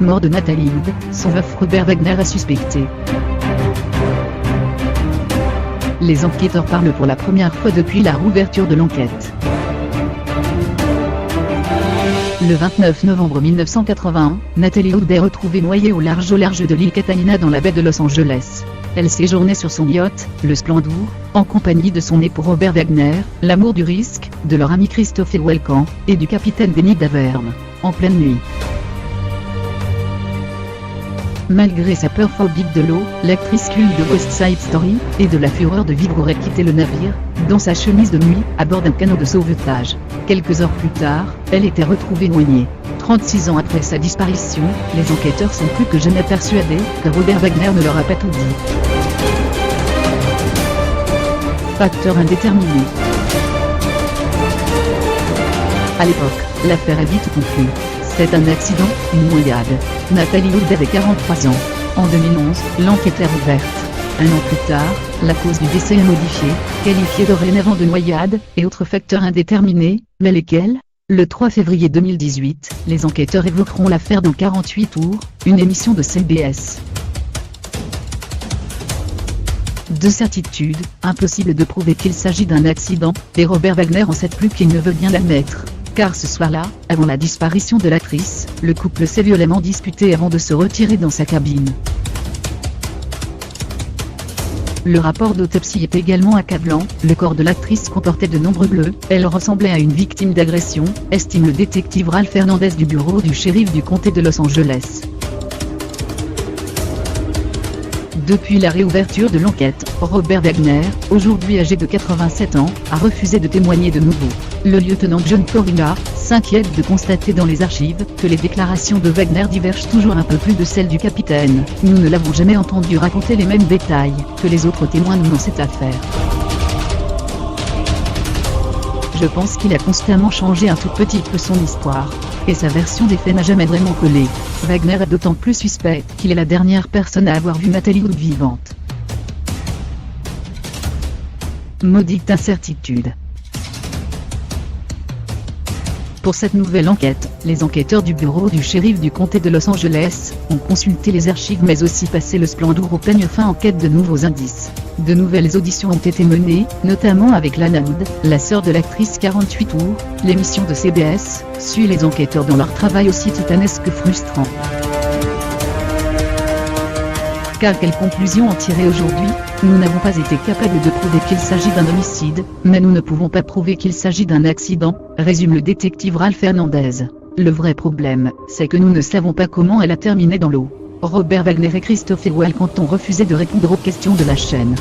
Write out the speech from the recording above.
mort de Nathalie Wood, son veuf Robert Wagner a suspecté. Les enquêteurs parlent pour la première fois depuis la rouverture de l'enquête. Le 29 novembre 1981, Nathalie Wood est retrouvée noyée au large de l'île Catalina dans la baie de Los Angeles. Elle séjournait sur son yacht, le Splendor, en compagnie de son époux Robert Wagner, l'amour du risque, de leur ami Christophe Walken, et du capitaine Denis Daverne, en pleine nuit. Malgré sa peur phobique de l'eau, l'actrice culte de West Side Story, et de la fureur de vivre aurait quitté le navire, dans sa chemise de nuit, à bord d'un canot de sauvetage. Quelques heures plus tard, elle était retrouvée noyée. 36 ans après sa disparition, les enquêteurs sont plus que jamais persuadés que Robert Wagner ne leur a pas tout dit. Facteur indéterminé. À l'époque, l'affaire est vite conclue. C'est un accident, une noyade. Nathalie Wood avait 43 ans. En 2011, l'enquête est rouverte. Un an plus tard, la cause du décès est modifiée, qualifiée dorénavant de noyade, et autres facteurs indéterminés, mais lesquels ? Le 3 février 2018, les enquêteurs évoqueront l'affaire dans 48 tours, une émission de CBS. De certitude, impossible de prouver qu'il s'agit d'un accident, et Robert Wagner en sait plus qu'il ne veut bien l'admettre. Car ce soir-là, avant la disparition de l'actrice, le couple s'est violemment disputé avant de se retirer dans sa cabine. Le rapport d'autopsie est également accablant, le corps de l'actrice comportait de nombreux bleus, elle ressemblait à une victime d'agression, estime le détective Ralph Hernandez du bureau du shérif du comté de Los Angeles. Depuis la réouverture de l'enquête, Robert Wagner, aujourd'hui âgé de 87 ans, a refusé de témoigner de nouveau. Le lieutenant John Corina s'inquiète de constater dans les archives que les déclarations de Wagner divergent toujours un peu plus de celles du capitaine. Nous ne l'avons jamais entendu raconter les mêmes détails que les autres témoins dans cette affaire. Je pense qu'il a constamment changé un tout petit peu son histoire. Et sa version des faits n'a jamais vraiment collé. Wagner est d'autant plus suspect qu'il est la dernière personne à avoir vu Nathalie Wood vivante. Maudite incertitude. Pour cette nouvelle enquête, les enquêteurs du bureau du shérif du comté de Los Angeles ont consulté les archives mais aussi passé le Splendor au peigne fin en quête de nouveaux indices. De nouvelles auditions ont été menées, notamment avec Lana Wood, la sœur de l'actrice 48 tours. L'émission de CBS suit les enquêteurs dans leur travail aussi titanesque que frustrant. Car quelle conclusion en tirer aujourd'hui ? Nous n'avons pas été capables de prouver qu'il s'agit d'un homicide, mais nous ne pouvons pas prouver qu'il s'agit d'un accident, résume le détective Ralph Hernandez. Le vrai problème, c'est que nous ne savons pas comment elle a terminé dans l'eau. Robert Wagner et Christophe Walken ont refusé de répondre aux questions de la chaîne.